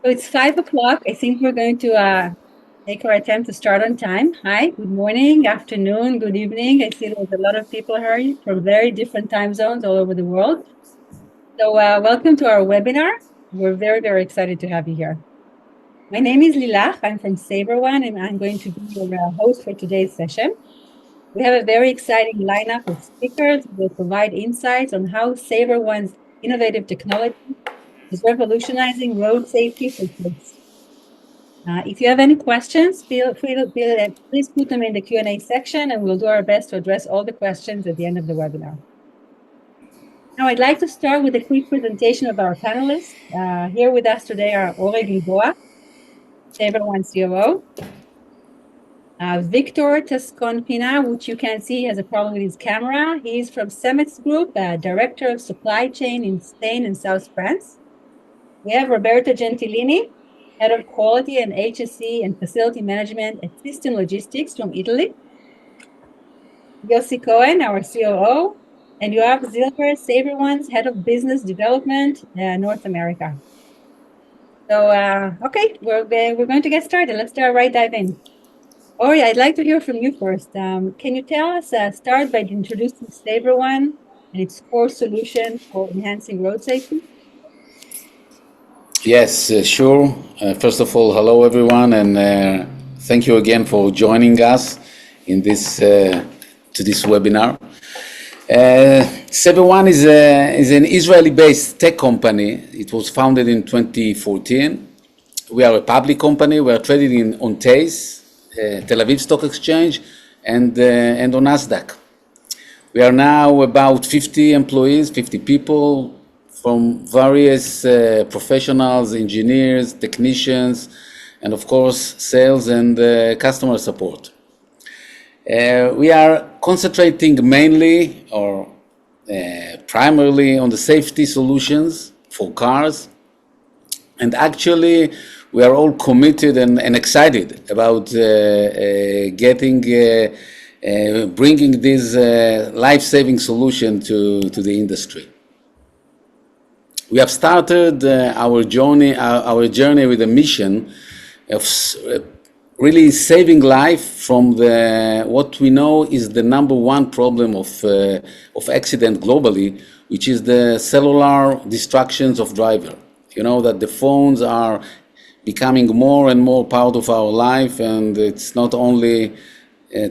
So it's 5 o'clock. I think we're going to make our attempt to start on time. Hi, good morning, afternoon, good evening. I see there's a lot of people here from very different time zones all over the world. So welcome to our webinar. We're very, very excited to have you here. My name is Lilach. I'm from SaverOne, and I'm going to be your host for today's session. We have a very exciting lineup of speakers who will provide insights on how SaverOne's innovative technology is revolutionizing road safety for kids. If you have any questions, please put them in the Q&A section, and we'll do our best to address all the questions at the end of the webinar. Now, I'd like to start with a quick presentation of our panelists. Here with us today are Ori Gilboa, SaverOne COO. Victor Tascon-Pina, which you can see has a problem with his camera. He's from Cemex Group, Director of Supply Chain in Spain and South France. We have Roberta Gentilini, Head of Quality and HSE and Facility Management at System Logistics from Italy. Yossi Cohen, our COO, and Yoav Zilber, SaverOne's Head of Business Development, North America. So, okay, we're going to get started. Let's dive in. Ori, I'd like to hear from you first. Can you tell us, start by introducing SaverOne and its core solution for enhancing road safety? Yes, sure. First of all, hello everyone, and thank you again for joining us in this to this webinar. SaverOne is an Israeli-based tech company. It was founded in 2014. We are a public company. We are traded on TASE, Tel Aviv Stock Exchange, and on Nasdaq. We are now about 50 employees, 50 people, from various professionals, engineers, technicians, and of course, sales and customer support. We are concentrating mainly or primarily on the safety solutions for cars. And actually, we are all committed and excited about bringing this life-saving solution to the industry. We have started our journey with a mission of really saving life from what we know is the number one problem of accident globally, which is the cellular distractions of driver. You know that the phones are becoming more and more part of our life, and it's not only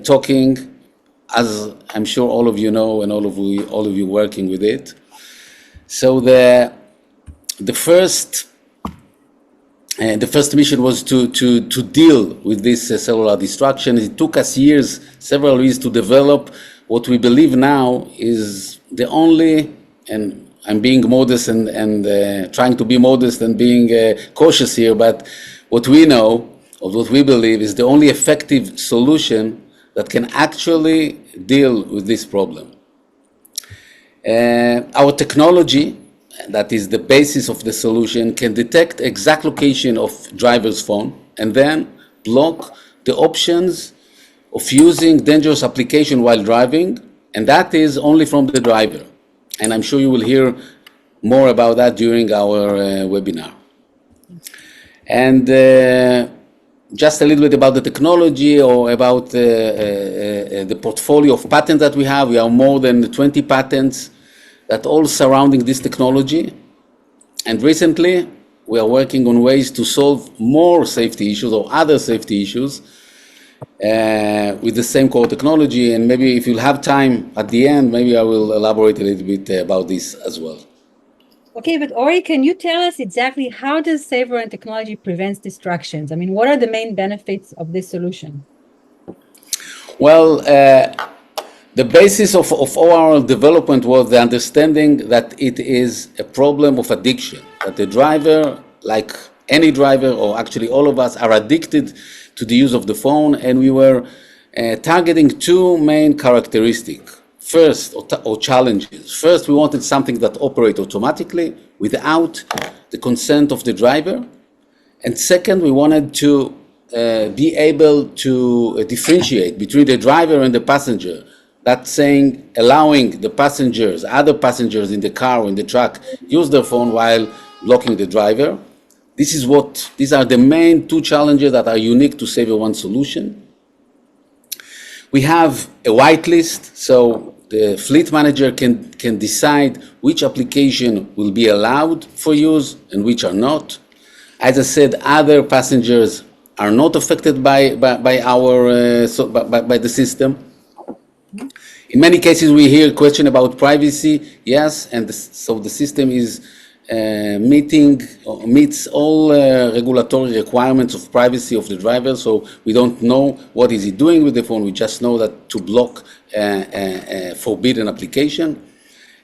talking, as I'm sure all of you know, and all of you working with it. So the first mission was to deal with this cellular distraction. It took us several years to develop what we believe now is the only, and I'm being modest and trying to be modest and being cautious here, but what we know, or what we believe, is the only effective solution that can actually deal with this problem. Our technology, that is the basis of the solution, can detect exact location of driver's phone and then block the options of using dangerous application while driving, and that is only from the driver. And I'm sure you will hear more about that during our webinar. And just a little bit about the technology or about the portfolio of patents that we have. We have more than 20 patents that all surrounding this technology. And recently, we are working on ways to solve more safety issues or other safety issues with the same core technology. And maybe if you'll have time at the end, maybe I will elaborate a little bit about this as well. Okay, but Ori, can you tell us exactly how does SaverOne technology prevents distractions? I mean, what are the main benefits of this solution? Well, the basis of all our development was the understanding that it is a problem of addiction, that the driver, like any driver, or actually all of us, are addicted to the use of the phone, and we were targeting two main characteristics. First, or challenges. First, we wanted something that operates automatically without the consent of the driver. And second, we wanted to be able to differentiate between the driver and the passenger. That's saying allowing the passengers, other passengers in the car or in the truck, use their phone while blocking the driver. These are the main two challenges that are unique to SaverOne solution. We have a whitelist, so the fleet manager can decide which application will be allowed for use and which are not. As I said, other passengers are not affected by the system. In many cases, we hear question about privacy. Yes, and so the system is meets all regulatory requirements of privacy of the driver. So we don't know what is he doing with the phone. We just know that to block forbidden application.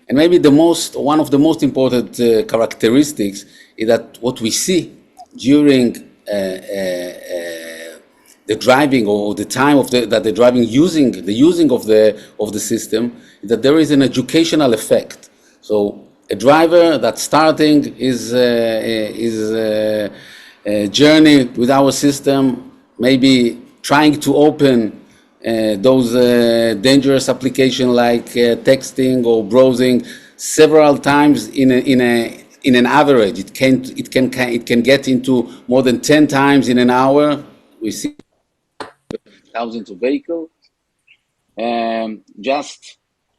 And maybe one of the most important characteristics is that what we see during the driving or the time that the driving using of the system, that there is an educational effect. So a driver that's starting his journey with our system, maybe trying to open those dangerous applications like texting or browsing several times in an average. It can get into more than 10 times in an hour. We see thousands of vehicles. Just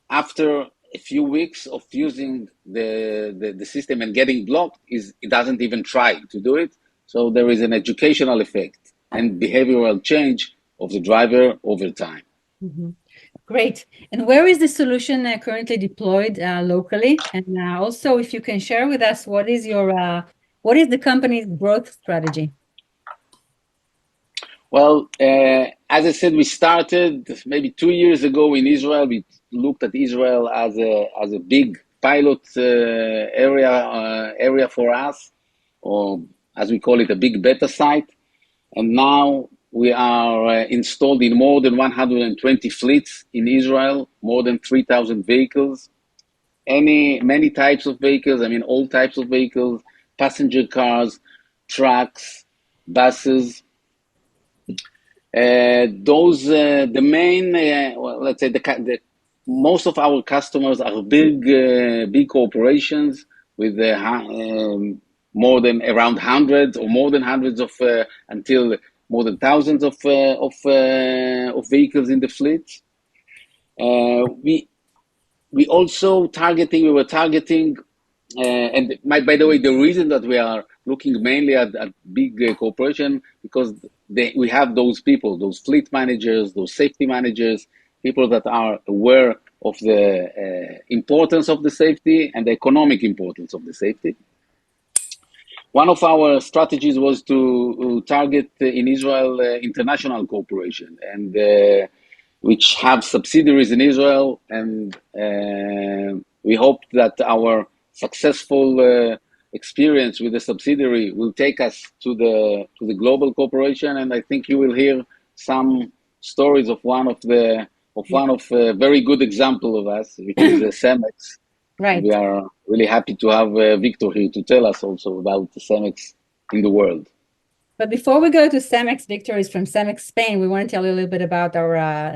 after a few weeks of using the system and getting blocked, it doesn't even try to do it. So there is an educational effect and behavioral change of the driver over time. Mm-hmm. Great. And where is the solution currently deployed locally? And also, if you can share with us, what is the company's growth strategy? Well, as I said, we started maybe 2 years ago in Israel. We looked at Israel as a big pilot area for us, or as we call it, a big beta site. And now we are installed in more than 120 fleets in Israel, more than 3,000 vehicles, many types of vehicles. I mean, all types of vehicles, passenger cars, trucks, buses. The main, well, let's say most of our customers are big corporations with more than around hundreds or more than hundreds of until more than thousands of vehicles in the fleet. We were targeting, and by the way, the reason that we are looking mainly at big corporation, because we have those people, those fleet managers, those safety managers, people that are aware of the importance of the safety and the economic importance of the safety. One of our strategies was to target in Israel international corporation, and which have subsidiaries in Israel, and we hope that our successful experience with the subsidiary will take us to the global corporation. And I think you will hear some stories of one of a very good example of us, which is Cemex. Right. We are really happy to have Victor here to tell us also about the Cemex in the world. But before we go to Cemex, Victor is from Cemex Spain. We want to tell you a little bit about our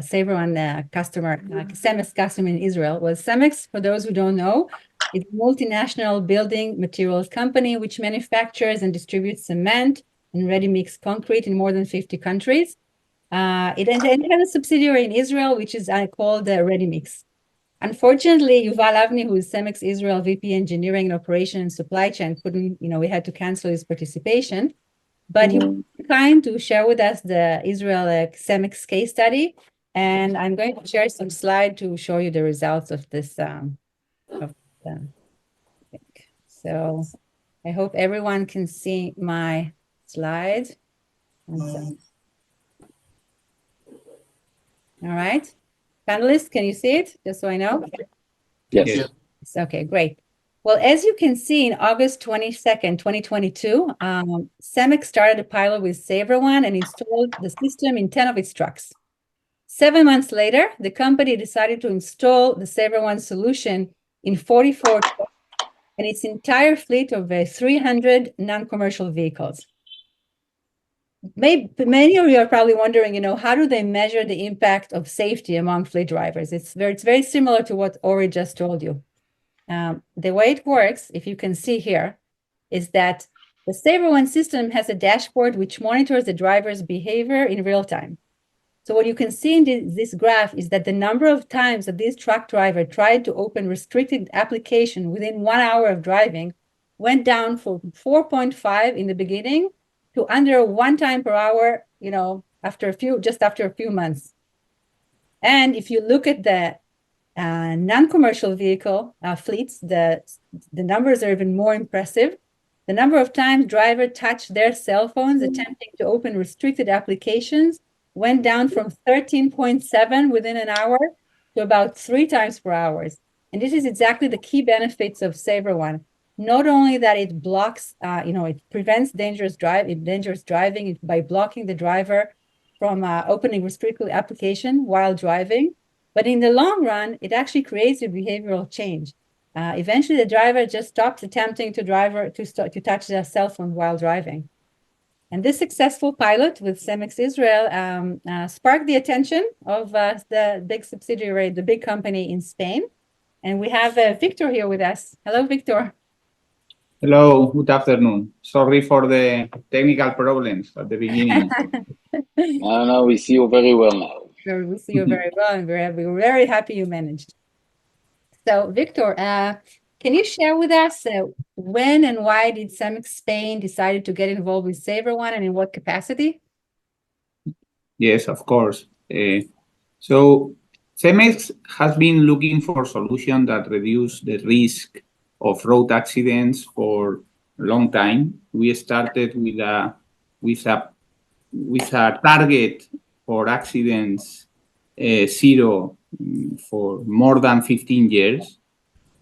SaverOne customer, Cemex customer in Israel. Well, Cemex, for those who don't know, is a multinational building materials company which manufactures and distributes cement and ready-mix concrete in more than 50 countries. It has a subsidiary in Israel, which is called Ready-Mix. Unfortunately, Yuval Avni, who is Cemex Israel VP Engineering and Operation and Supply Chain, couldn't, we had to cancel his participation. But he was kind to share with us the Israel Cemex case study. And I'm going to share some slides to show you the results of this. So I hope everyone can see my slides. All right. Panelists, can you see it? Just so I know. Yes. Okay, great. Well, as you can see, in August 22nd, 2022, Cemex started a pilot with SaverOne and installed the system in 10 of its trucks. 7 months later, the company decided to install the SaverOne solution in 44 trucks and its entire fleet of 300 non-commercial vehicles. Many of you are probably wondering, how do they measure the impact of safety among fleet drivers? It's very similar to what Ori just told you. The way it works, if you can see here, is that The SaverOne system has a dashboard which monitors the driver's behavior in real time. So what you can see in this graph is that the number of times that this truck driver tried to open restricted application within 1 hour of driving went down from 4.5 in the beginning to under 1 time per hour, after a few months. And if you look at the non-commercial vehicle fleets, the numbers are even more impressive. The number of times drivers touched their cell phones attempting to open restricted applications went down from 13.7 within an hour to about 3 times per hour. And this is exactly the key benefits of SaverOne. Not only that it blocks, it prevents dangerous driving by blocking the driver from opening restricted application while driving, but in the long run, it actually creates a behavioral change. Eventually, the driver just stops attempting to touch their cell phone while driving. And this successful pilot with Cemex Israel sparked the attention of the big subsidiary, the big company in Spain. And we have Victor here with us. Hello, Victor. Hello, good afternoon. Sorry for the technical problems at the beginning. No, we see you very well now. We see you very well, and we're very happy you managed. So, Victor, can you share with us when and why did Cemex Spain decided to get involved with SaverOne and in what capacity? Yes, of course. So Cemex has been looking for solutions that reduce the risk of road accidents for a long time. We started with a target for accidents zero for more than 15 years.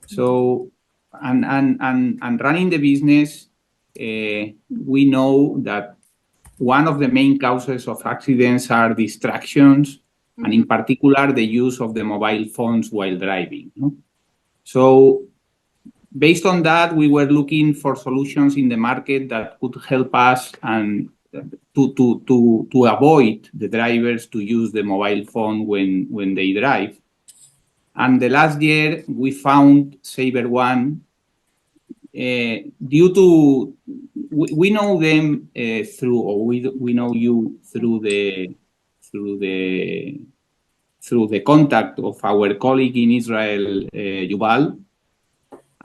So, and running the business, we know that one of the main causes of accidents are distractions, and in particular, the use of the mobile phones while driving. So, based on that, we were looking for solutions in the market that could help us and to avoid the drivers to use the mobile phone when they drive. And the last year, we found SaverOne due to we know them through, or we know you through the contact of our colleague in Israel, Yuval,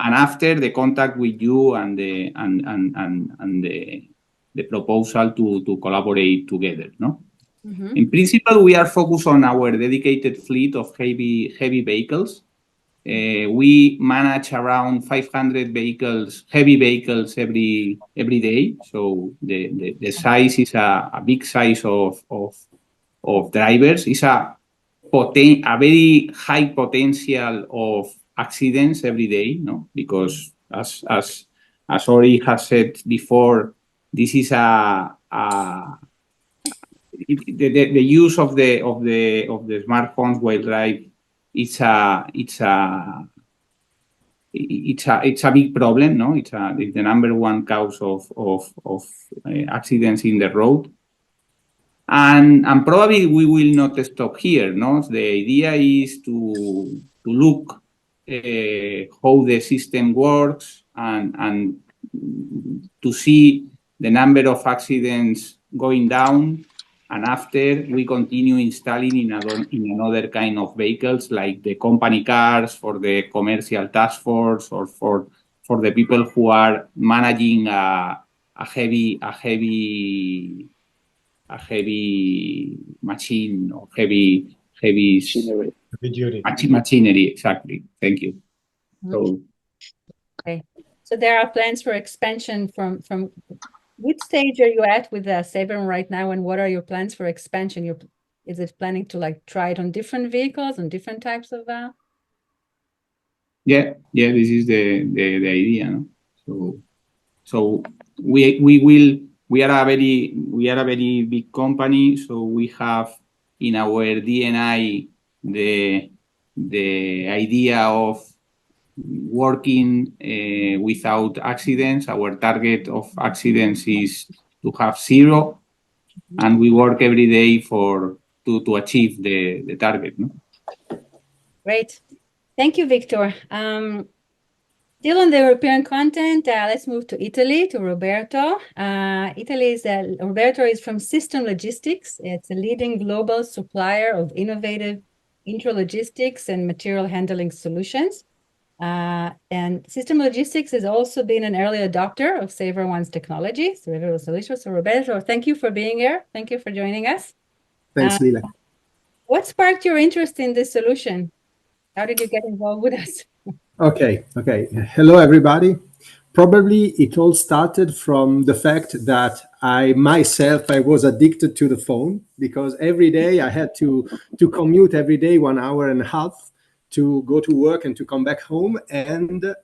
and after the contact with you and the proposal to collaborate together, no. In principle, we are focused on our dedicated fleet of heavy vehicles. We manage around 500 vehicles, heavy vehicles every day. So the size is a big size of drivers. It's a very high potential of accidents every day, no? Because as Ori has said before, this is the use of the smartphones while drive. It's a big problem, no? It's the number one cause of accidents in the road, and probably we will not stop here, no? The idea is to look how the system works and to see the number of accidents going down. And after, we continue installing in another kind of vehicles, like the company cars for the commercial task force, or for the people who are managing a heavy machine, or heavy machinery. Exactly. Thank you. So, okay. So there are plans for expansion from which stage are you at with SaverOne right now, and what are your plans for expansion? Is it planning to try it on different vehicles, on different types of? Yeah. This is the idea. No? So we are a very big company. So we have in our DNA the idea of working without accidents. Our target of accidents is to have zero, and we work every day to achieve the target. No? Great. Thank you, Victor. Still on the European content, let's move to Italy, to Roberto. Roberto is from System Logistics. It's a leading global supplier of innovative intralogistics and material handling solutions. And System Logistics has also been an early adopter of SaverOne's technology, solutions. So Roberto, thank you for being here. Thank you for joining us. Thanks, Lila. What sparked your interest in this solution? How did you get involved with us? Okay. Hello, everybody. Probably it all started from the fact that I was addicted to the phone because every day I had to commute every day 1 hour and a half to go to work and to come back home. And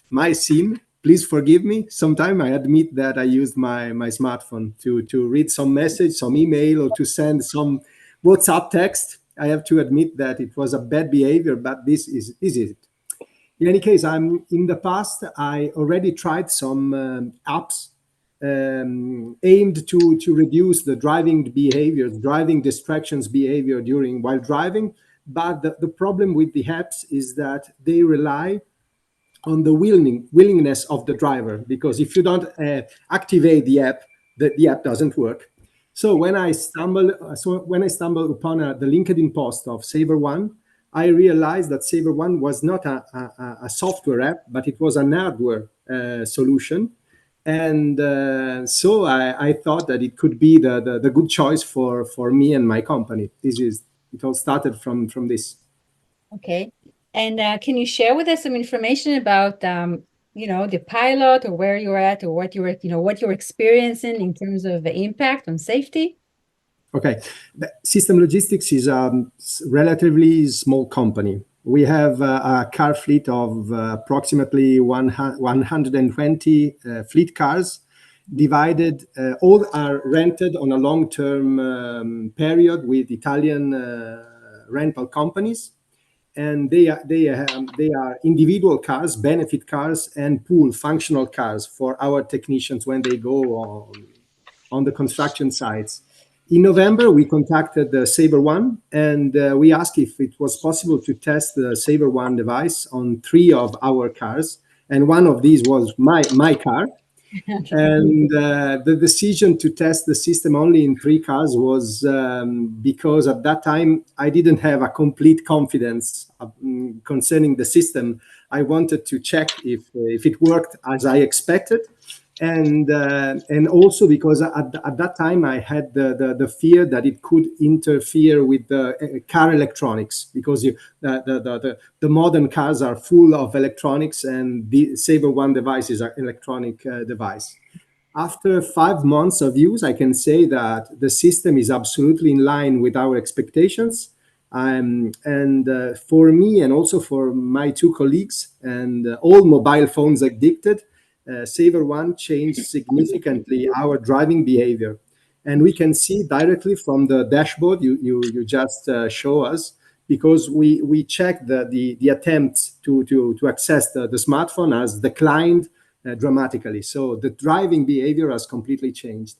my SIM, please forgive me. Sometime I admit that I used my smartphone to read some message, some email, or to send some WhatsApp text. I have to admit that it was a bad behavior, but this is it. In any case, in the past, I already tried some apps aimed to reduce the driving distractions behavior while driving. But the problem with the apps is that they rely on the willingness of the driver, because if you don't activate the app, the app doesn't work. So when I stumbled upon the LinkedIn post of SaverOne, I realized that SaverOne was not a software app, but it was an hardware solution. And so I thought that it could be the good choice for me and my company. It all started from this. Okay. And can you share with us some information about, the pilot, or where you're at, or what you're experiencing in terms of the impact on safety? Okay. System Logistics is a relatively small company. We have a car fleet of approximately 120 fleet cars divided. All are rented on a long-term period with Italian rental companies. And they are individual cars, benefit cars, and pool functional cars for our technicians when they go on the construction sites. In November, we contacted the SaverOne, and we asked if it was possible to test the SaverOne device on 3 of our cars, and one of these was my car. And the decision to test the system only in 3 cars was because at that time I didn't have a complete confidence concerning the system. I wanted to check if it worked as I expected, and also because at that time I had the fear that it could interfere with the car electronics, because the modern cars are full of electronics, and the SaverOne device is an electronic device. After 5 months of use, I can say that the system is absolutely in line with our expectations. And for me, and also for my 2 colleagues, and all mobile phones addicted, SaverOne changed significantly our driving behavior. And we can see directly from the dashboard you just show us, because we checked the attempts to access the smartphone has declined dramatically. So the driving behavior has completely changed.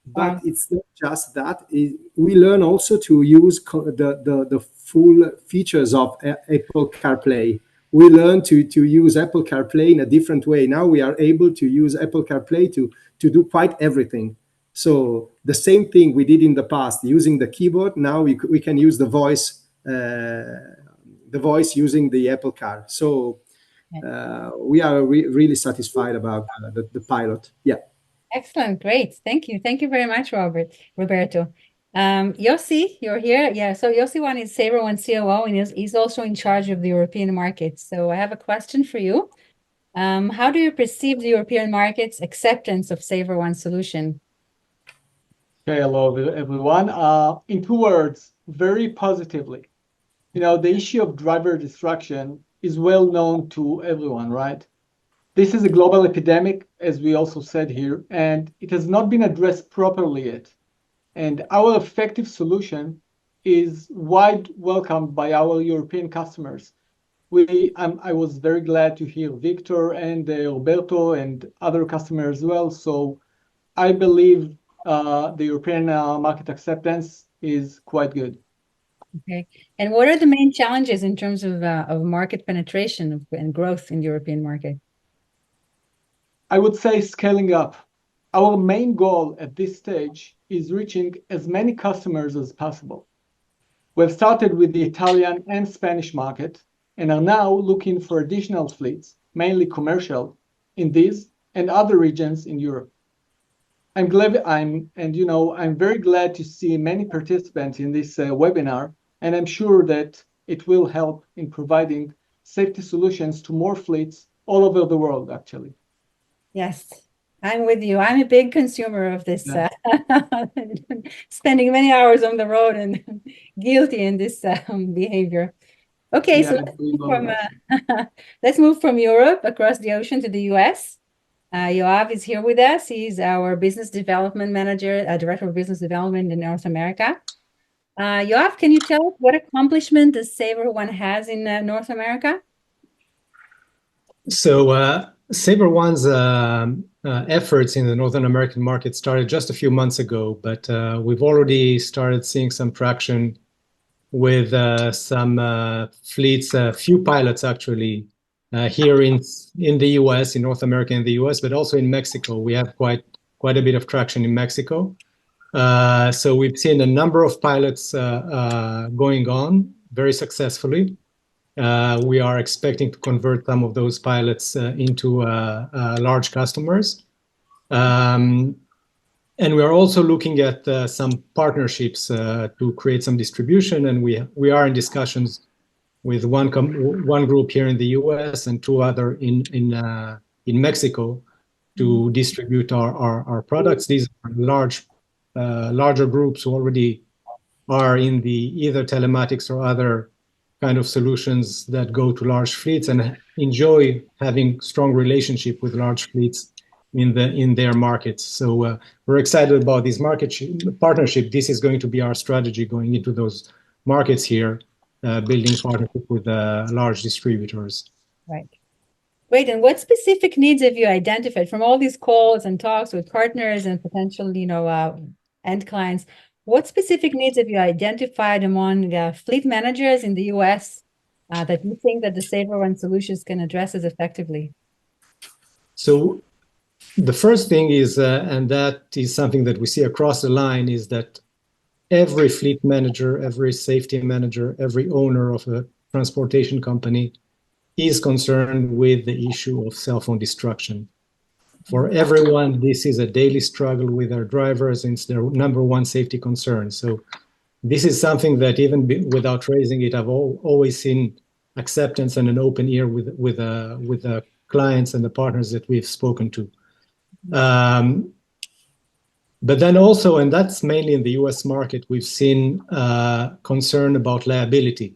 But it's not just that. We learn also to use the full features of Apple CarPlay. We learn to use Apple CarPlay in a different way. Now we are able to use Apple CarPlay to do quite everything. So the same thing we did in the past using the keyboard, now we can use the voice using the Apple Car. So we are really satisfied about the pilot. Yeah. Excellent. Great. Thank you. Thank you very much, Roberto. Yossi, you're here. Yeah. So Yossi is SaverOne COO, and he's also in charge of the European market. So I have a question for you. How do you perceive the European market's acceptance of SaverOne solution? Okay, hello everyone. In 2 words, very positively. The issue of driver distraction is well known to everyone, right? This is a global epidemic, as we also said here, and it has not been addressed properly yet. And our effective solution is wide welcomed by our European customers. I was very glad to hear Victor and Roberto and other customers as well. So I believe the European market acceptance is quite good. Okay. And what are the main challenges in terms of market penetration and growth in the European market? I would say scaling up. Our main goal at this stage is reaching as many customers as possible. We've started with the Italian and Spanish market and are now looking for additional fleets, mainly commercial, in these and other regions in Europe. I'm very glad to see many participants in this webinar, and I'm sure that it will help in providing safety solutions to more fleets all over the world, actually. Yes, I'm with you. I'm a big consumer of this, Yeah. spending many hours on the road and guilty in this behavior. Okay, so Yeah, let's move from Europe across the ocean to the US. Yoav is here with us. He's our business development manager, director of business development in North America. Yoav, can you tell us what accomplishment does SaverOne has in North America? So SaverOne's efforts in the Northern American market started just a few months ago, but we've already started seeing some traction with some fleets, a few pilots actually, here in the US, in North America and the US, but also in Mexico. We have quite a bit of traction in Mexico. So we've seen a number of pilots going on very successfully. We are expecting to convert some of those pilots into large customers. And we are also looking at some partnerships to create some distribution, and we are in discussions with one group here in the US and two other in Mexico to distribute our products. These are larger groups who already are in the either telematics or other kind of solutions that go to large fleets and enjoy having strong relationship with large fleets in their markets. So we're excited about this partnership. This is going to be our strategy going into those markets here, building partnership with large distributors. Right. Great. And what specific needs have you identified from all these calls and talks with partners and potential, end clients? What specific needs have you identified among fleet managers in the US that you think that the SaverOne solutions can address as effectively? So the first thing is, and that is something that we see across the line, is that every fleet manager, every safety manager, every owner of a transportation company is concerned with the issue of cell phone destruction. For everyone, this is a daily struggle with their drivers, and it's their number one safety concern. So this is something that even without raising it, I've always seen acceptance and an open ear with the clients and the partners that we've spoken to. But then also, and that's mainly in the US market, we've seen concern about liability.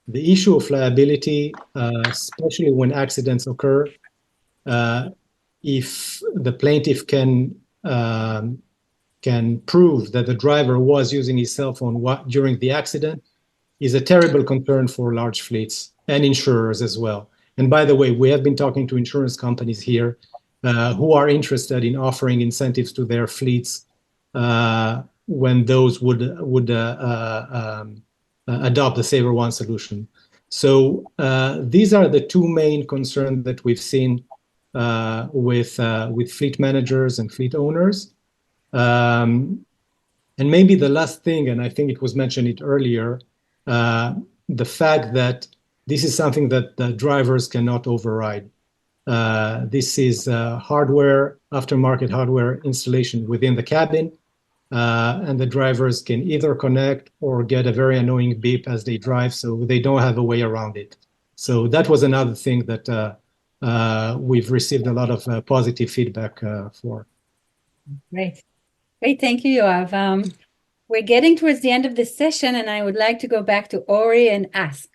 The issue of liability, especially when accidents occur, if the plaintiff can prove that the driver was using his cell phone during the accident, is a terrible concern for large fleets and insurers as well. And by the way, we have been talking to insurance companies here who are interested in offering incentives to their fleets when those would adopt the SaverOne solution. So these are the two main concerns that we've seen with fleet managers and fleet owners. And maybe the last thing, and I think it was mentioned earlier, the fact that this is something that the drivers cannot override. This is aftermarket hardware installation within the cabin, and the drivers can either connect or get a very annoying beep as they drive, so they don't have a way around it. So that was another thing that we've received a lot of positive feedback for. Great. Great. Thank you, Yoav. We're getting towards the end of this session, and I would like to go back to Ori and ask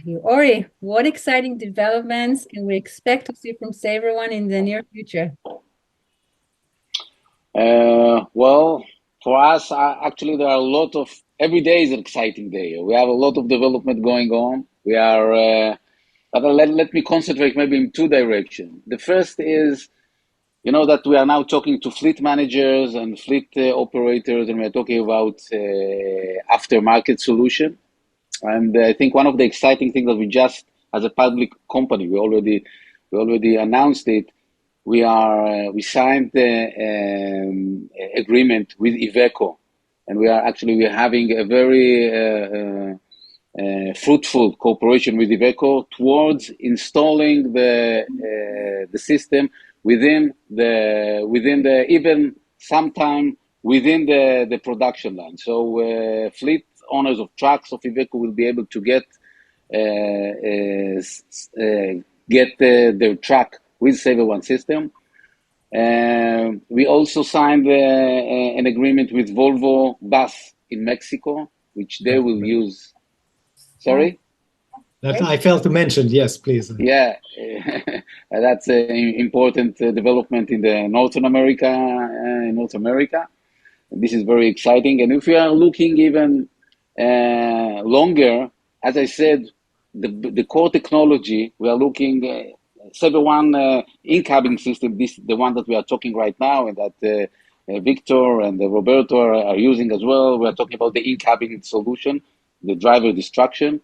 you, Ori, what exciting developments can we expect to see from SaverOne in the near future? Well, for us, actually, there are a lot of, every day is an exciting day. We have a lot of development going on. We are, but let me concentrate maybe in two directions. The first is, that we are now talking to fleet managers and fleet operators, and we're talking about aftermarket solution. And I think one of the exciting things that we just, as a public company, we already announced it, we signed the agreement with Iveco, and we're having a very fruitful cooperation with Iveco towards installing the system within the even sometime within the production line. So fleet owners of trucks of Iveco will be able to get their truck with SaverOne system. We also signed an agreement with Volvo Bus in Mexico, which they will use. Sorry? That I failed to mention. Yes, please. Yeah, that's an important development in the North America. This is very exciting. And if we are looking even longer, as I said, the core technology, we are looking SaverOne in-cabin system, the one that we are talking right now, and that Victor and Roberto are using as well. We are talking about the in-cabin solution, the driver distraction.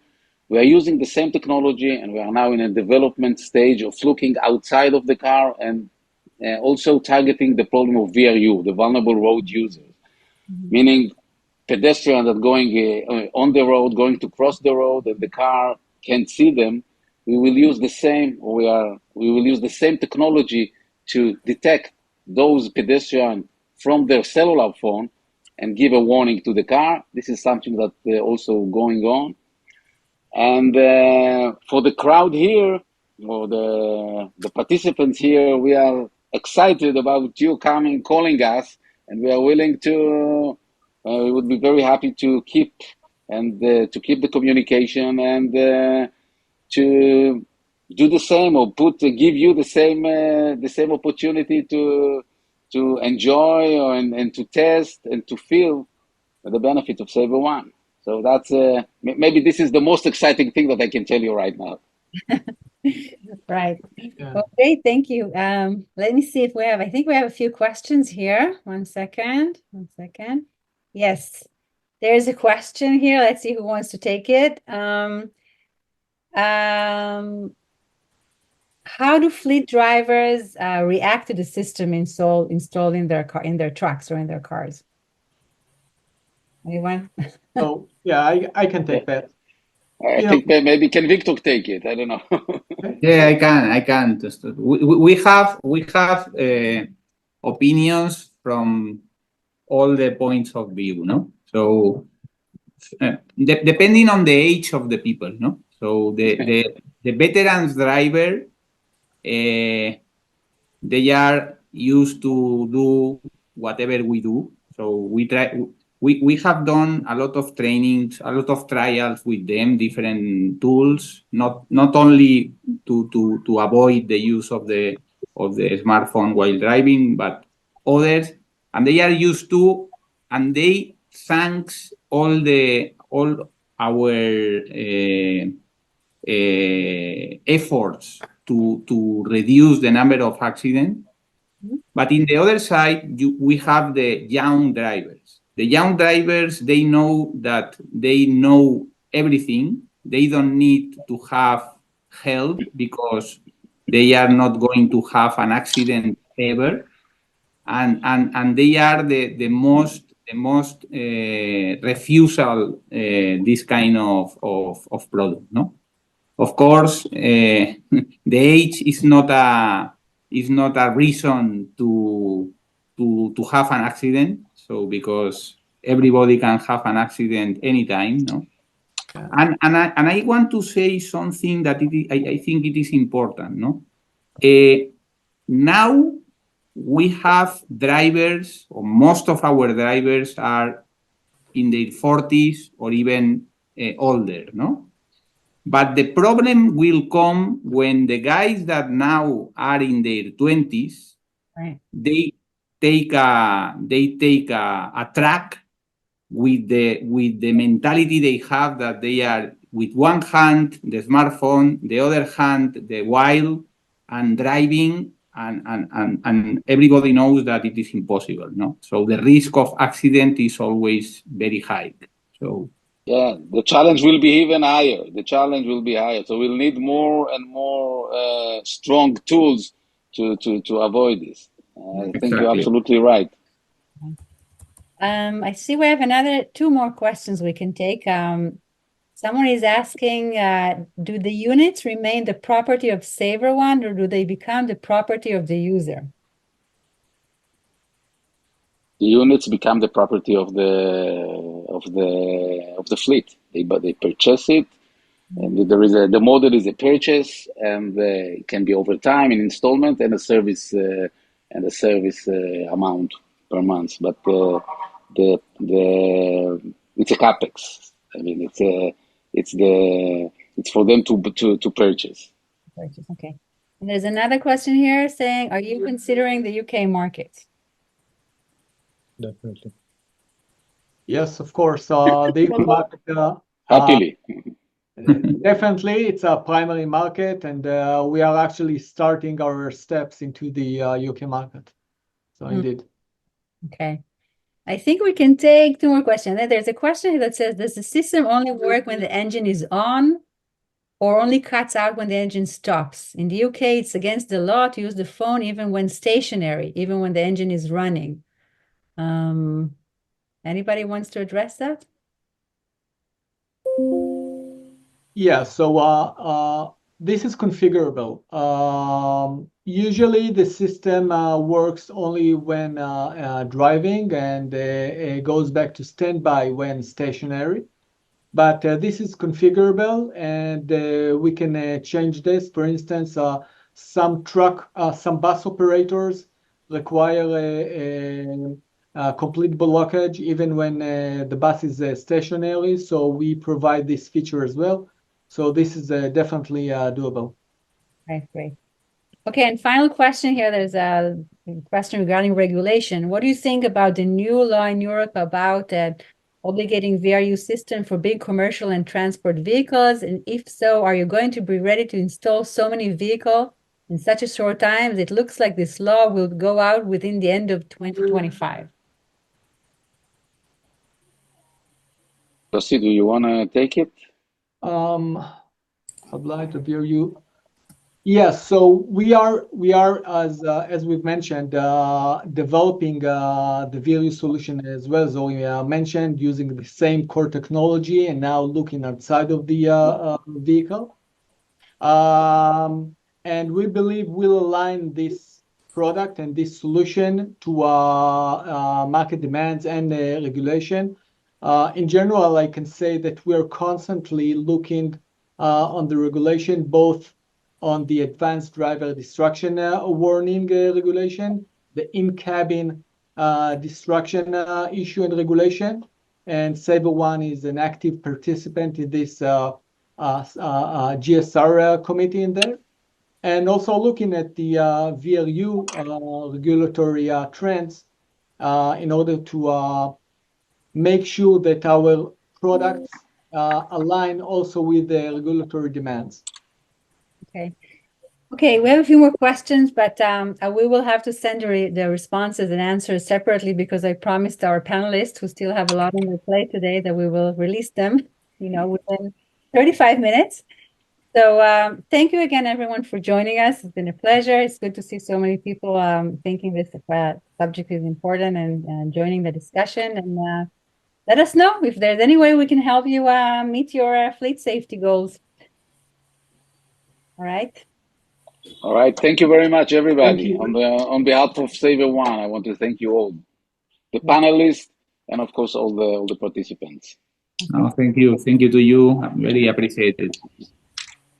We are using the same technology, and we are now in a development stage of looking outside of the car and also targeting the problem of VRU, the vulnerable road users, meaning pedestrians that are going on the road, going to cross the road, and the car can't see them. We will use the same, we will use the same technology to detect those pedestrians from their cellular phone and give a warning to the car. This is something that also going on. And for the crowd here, or the participants here, we are excited about you coming, calling us, and we are willing to. We would be very happy to keep the communication and to do the same, or give you the same opportunity to enjoy and to test and to feel the benefit of SaverOne. So that's maybe this is the most exciting thing that I can tell you right now. Right. Yeah. Well, great. Thank you. Let me see if I think we have a few questions here. One second. Yes, there's a question here. Let's see who wants to take it. How do fleet drivers react to the system installed in their trucks or in their cars? Anyone? So yeah, I can take that. I think that maybe can Victor take it? I don't know. Yeah, I can. Just we have opinions from all the points of view, no? So depending on the age of the people, no? So the veterans driver, they are used to do whatever we do. So we have done a lot of trainings, a lot of trials with them, different tools, not only to avoid the use of the smartphone while driving, but others, and they are used to, and they thanks all our efforts to reduce the number of accidents. But in the other side, we have the young drivers. The young drivers, they know that they know everything. They don't need to have help because they are not going to have an accident ever. And they are the most refusal this kind of product, no? Of course, the age is not a reason to have an accident. So because everybody can have an accident anytime, no. And I want to say something that I think it is important, no. Now we have drivers, or most of our drivers are in their 40s or even older, no. But the problem will come when the guys that now are in their 20s, Right. they take a track with the mentality they have, that they are with one hand the smartphone, the other hand the wheel, and driving, and everybody knows that it is impossible, no? So the risk of accident is always very high. So yeah, the challenge will be even higher. So we'll need more and more strong tools to avoid this. I think you're Exactly. absolutely right. I see we have two more questions we can take. Someone is asking, do the units remain the property of SaverOne, or do they become the property of the user? The units become the property of the fleet. They purchase it, and the model is a purchase, and it can be over time in installment and a service amount per month. But it's a capex. I mean, it's for them to purchase. Okay. And there's another question here saying, are you considering the UK market? Definitely. Yes, of course. The UK market, Happily. definitely, it's a primary market, and we are actually starting our steps into the UK market. So indeed. Okay. I think we can take two more questions. There's a question here that says, does the system only work when the engine is on, or only cuts out when the engine stops? In the UK, it's against the law to use the phone even when stationary, even when the engine is running. Anybody wants to address that? Yeah, so this is configurable. Usually the system works only when driving, and it goes back to standby when stationary. But this is configurable, and we can change this. For instance, some bus operators require a complete blockage even when the bus is stationary. So we provide this feature as well. So this is definitely doable. Okay, great. Okay, and final question here. There's a question regarding regulation. What do you think about the new law in Europe about obligating VRU system for big commercial and transport vehicles? And if so, are you going to be ready to install so many vehicles in such a short time? It looks like this law will go out within the end of 2025. Rossi, do you want to take it? I'd like to hear you. Yes, so we are as we've mentioned, developing the VRU solution as well. So we mentioned using the same core technology and now looking outside of the vehicle. And we believe we'll align this product and this solution to market demands and regulation. In general, I can say that we are constantly looking on the regulation, both on the advanced driver destruction warning regulation, the in-cabin destruction issue and regulation. And SaverOne is an active participant in this GSR committee in there. And also looking at the VRU regulatory trends in order to make sure that our products align also with the regulatory demands. Okay. Okay, we have a few more questions, but we will have to send the responses and answers separately, because I promised our panelists, who still have a lot on their plate today, that we will release them, within 35 minutes. So thank you again, everyone, for joining us. It's been a pleasure. It's good to see so many people thinking this subject is important and joining the discussion. And let us know if there's any way we can help you meet your fleet safety goals. All right. All right. Thank you very much, everybody. On behalf of SaverOne, I want to thank you all, the panelists, and of course all the participants. No, thank you. Thank you to you. I very appreciate it.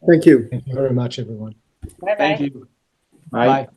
Thank you. Thank you very much, everyone. Bye-bye. Thank you. Bye. Bye.